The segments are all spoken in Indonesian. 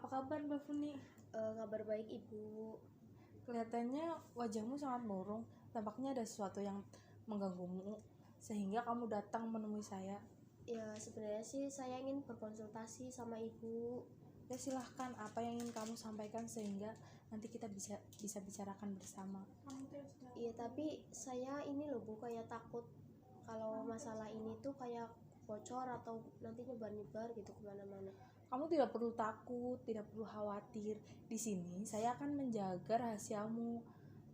kabar Mbak Funi? Kabar baik Ibu. Kelihatannya wajahmu sangat murung. Tampaknya ada sesuatu yang mengganggumu sehingga kamu datang menemui saya. Ya sebenarnya sih saya ingin berkonsultasi sama Ibu. Ya silahkan, apa yang ingin kamu sampaikan sehingga nanti kita bisa bicarakan bersama. Iya tapi saya ini loh Bu, kayak takut kalau masalah ini tuh kayak bocor atau nanti nyebar-nyebar gitu kemana-mana. Kamu tidak perlu takut, tidak perlu khawatir. Di sini saya akan menjaga rahasiamu.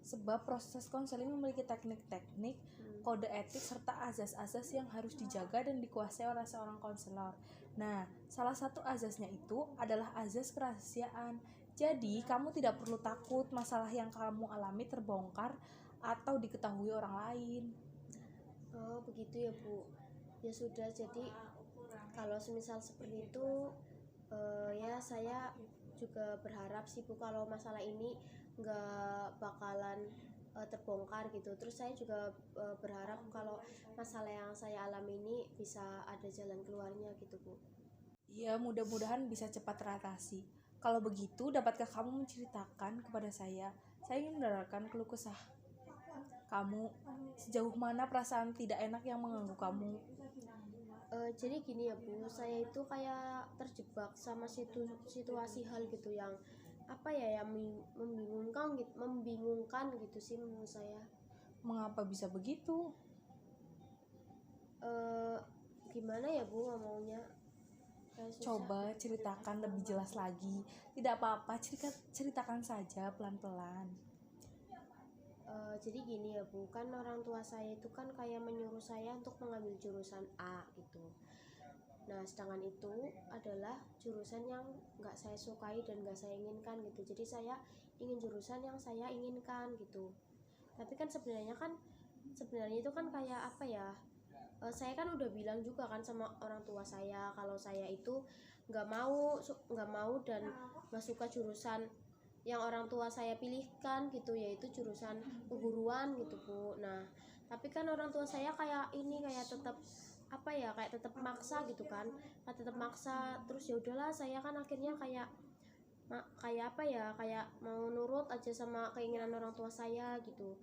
Sebab proses konseling memiliki teknik-teknik, kode etik, serta azas-azas yang harus dijaga dan dikuasai oleh seorang konselor. Nah, salah satu azasnya itu adalah azas kerahasiaan. Jadi, kamu tidak perlu takut masalah yang kamu alami terbongkar atau diketahui orang lain. Oh begitu ya Bu. Ya sudah, jadi kalau semisal seperti itu ya saya juga berharap sih Bu kalau masalah ini nggak bakalan terbongkar gitu. Terus saya juga berharap kalau masalah yang saya alami ini bisa ada jalan keluarnya gitu Bu. Ya, mudah-mudahan bisa cepat teratasi. Kalau begitu, dapatkah kamu menceritakan kepada saya? Saya ingin mendengarkan keluh kesah kamu. Sejauh mana perasaan tidak enak yang mengganggu kamu? Jadi gini ya Bu, saya itu kayak terjebak sama situasi hal gitu yang apa ya, yang membingungkan gitu sih menurut saya. Mengapa bisa begitu? Gimana ya Bu ngomongnya? Coba ceritakan lebih jelas lagi. Tidak apa-apa, ceritakan saja pelan-pelan. Jadi gini ya Bu, kan orang tua saya itu kan kayak menyuruh saya untuk mengambil jurusan A gitu. Nah sedangkan itu adalah jurusan yang nggak saya sukai dan nggak saya inginkan gitu. Jadi saya ingin jurusan yang saya inginkan gitu. Tapi kan sebenarnya itu kan kayak apa ya, saya kan udah bilang juga kan sama orang tua saya kalau saya itu nggak mau dan nggak suka jurusan yang orang tua saya pilihkan gitu, yaitu jurusan keguruan gitu Bu. Nah tapi kan orang tua saya kayak tetap apa ya, kayak tetap maksa gitu kan, tetap maksa. Terus ya udahlah, saya kan akhirnya kayak apa ya, kayak mau nurut aja sama keinginan orang tua saya gitu.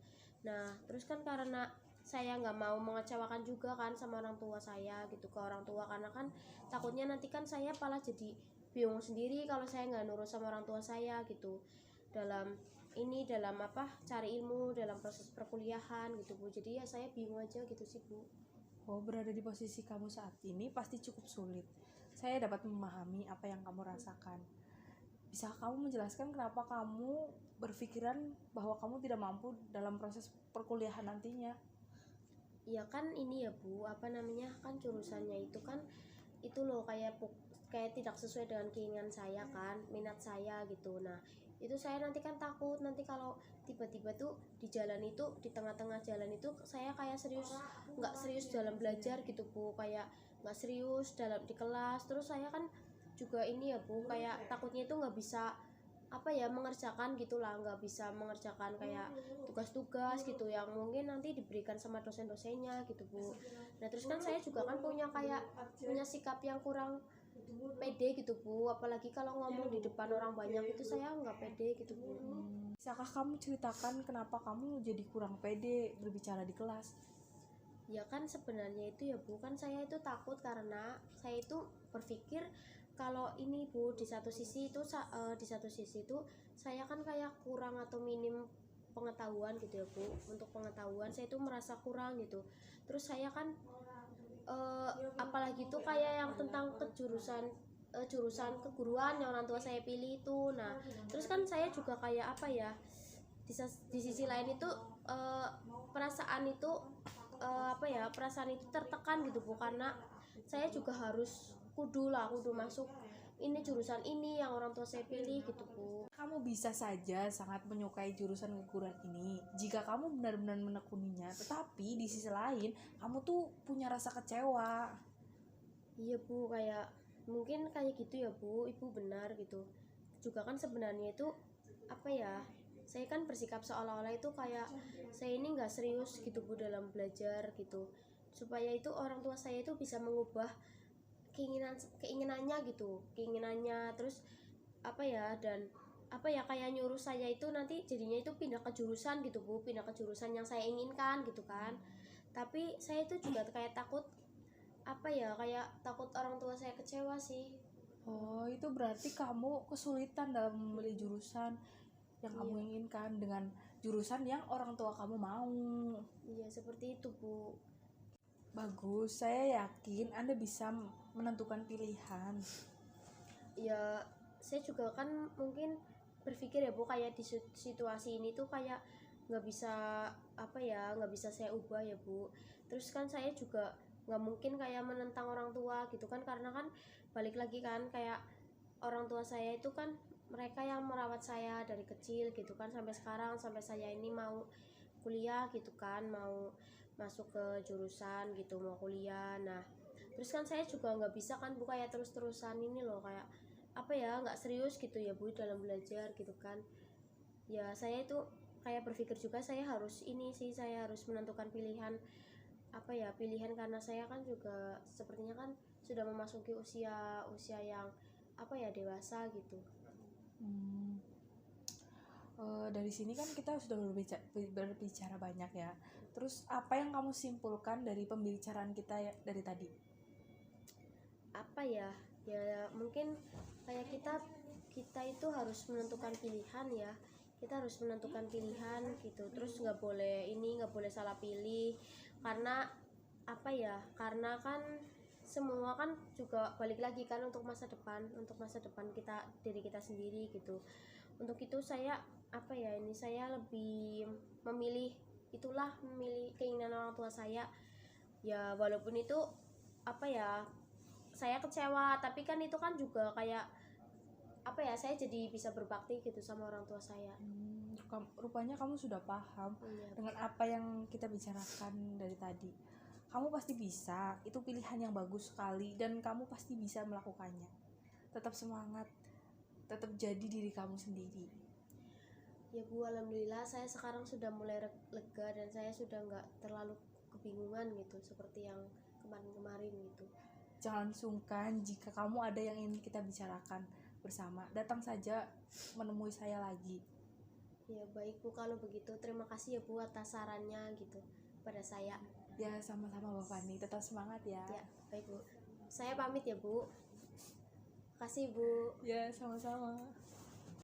Nah terus kan karena saya nggak mau mengecewakan juga kan sama orang tua saya gitu, ke orang tua, karena kan takutnya nanti kan saya malah jadi bingung sendiri kalau saya nggak nurut sama orang tua saya gitu dalam apa, cari ilmu dalam proses perkuliahan gitu Bu. Jadi ya saya bingung aja gitu sih Bu. Oh, berada di posisi kamu saat ini pasti cukup sulit. Saya dapat memahami apa yang kamu rasakan. Bisa kamu menjelaskan kenapa kamu berpikiran bahwa kamu tidak mampu dalam proses perkuliahan nantinya? Ya kan ini ya Bu, apa namanya, kan jurusannya itu kan itu loh kayak tidak sesuai dengan keinginan saya kan, minat saya gitu. Nah itu saya nanti kan takut nanti kalau tiba-tiba tuh di jalan itu, di tengah-tengah jalan itu saya kayak nggak serius dalam belajar gitu Bu, kayak nggak serius dalam di kelas. Terus saya kan juga ini ya Bu, kayak takutnya itu nggak bisa apa ya, mengerjakan gitulah, nggak bisa mengerjakan kayak tugas-tugas gitu yang mungkin nanti diberikan sama dosen-dosennya gitu Bu. Nah terus kan saya juga kan punya sikap yang kurang pede gitu Bu, apalagi kalau ngomong di depan orang banyak itu saya nggak pede gitu Bu. Bisakah kamu ceritakan kenapa kamu jadi kurang pede berbicara di kelas? Ya kan sebenarnya itu ya Bu, kan saya itu takut karena saya itu berpikir kalau ini Bu, di satu sisi itu saya kan kayak kurang atau minim pengetahuan gitu ya Bu. Untuk pengetahuan saya itu merasa kurang gitu. Terus saya kan apalagi tuh kayak yang tentang jurusan keguruan yang orang tua saya pilih itu. Nah terus kan saya juga kayak apa ya, di sisi lain itu perasaan itu perasaan itu tertekan gitu Bu, karena saya juga harus kudu masuk ini jurusan ini yang orang tua saya pilih gitu Bu. Kamu bisa saja sangat menyukai jurusan keguruan ini jika kamu benar-benar menekuninya, tetapi di sisi lain kamu tuh punya rasa kecewa. Iya Bu, kayak mungkin kayak gitu ya Bu, Ibu benar gitu. Juga kan sebenarnya itu apa ya, saya kan bersikap seolah-olah itu kayak saya ini nggak serius gitu Bu dalam belajar gitu, supaya itu orang tua saya itu bisa mengubah keinginannya gitu, terus apa ya, dan apa ya, kayak nyuruh saya itu nanti jadinya itu pindah ke jurusan gitu Bu, pindah ke jurusan yang saya inginkan gitu kan. Tapi saya itu juga kayak takut apa ya, kayak takut orang tua saya kecewa sih. Oh, itu berarti kamu kesulitan dalam memilih jurusan yang kamu Iya. inginkan dengan jurusan yang orang tua kamu mau. Iya seperti itu Bu. Bagus, saya yakin Anda bisa menentukan pilihan. Ya saya juga kan mungkin berpikir ya Bu, kayak di situasi ini tuh kayak nggak bisa apa ya, nggak bisa saya ubah ya Bu. Terus kan saya juga nggak mungkin kayak menentang orang tua gitu kan, karena kan balik lagi kan, kayak orang tua saya itu kan mereka yang merawat saya dari kecil gitu kan sampai sekarang, sampai saya ini mau kuliah gitu kan, mau masuk ke jurusan gitu, mau kuliah. Nah terus kan saya juga nggak bisa kan Bu kayak terus-terusan ini loh, kayak apa ya, nggak serius gitu ya Bu dalam belajar gitu kan. Ya saya itu kayak berpikir juga saya harus ini sih, saya harus menentukan pilihan apa ya, pilihan karena saya kan juga sepertinya kan sudah memasuki usia yang apa ya, dewasa gitu. Dari sini kan kita sudah berbicara banyak ya. Terus apa yang kamu simpulkan dari pembicaraan kita dari tadi? Apa ya, ya mungkin kayak kita itu harus menentukan pilihan ya, kita harus menentukan pilihan gitu. Terus nggak boleh ini, nggak boleh salah pilih, karena apa ya, karena kan semua kan juga balik lagi kan untuk masa depan, untuk masa depan kita, diri kita sendiri gitu. Untuk itu saya apa ya, ini saya lebih memilih itulah, memilih keinginan orang tua saya. Ya walaupun itu apa ya, saya kecewa, tapi kan itu kan juga kayak apa ya, saya jadi bisa berbakti gitu sama orang tua saya. Rupanya kamu sudah paham dengan apa yang kita bicarakan dari tadi. Kamu pasti bisa, itu pilihan yang bagus sekali dan kamu pasti bisa melakukannya. Tetap semangat, tetap jadi diri kamu sendiri. Ya Bu, alhamdulillah saya sekarang sudah mulai lega dan saya sudah nggak terlalu kebingungan gitu seperti yang kemarin-kemarin gitu. Jangan sungkan jika kamu ada yang ingin kita bicarakan bersama. Datang saja menemui saya lagi. Ya baik Bu, kalau begitu terima kasih ya Bu atas sarannya gitu pada saya. Ya sama-sama Mbak Fani, tetap semangat ya. Ya baik Bu, saya pamit ya Bu. Kasih Bu. Ya sama-sama.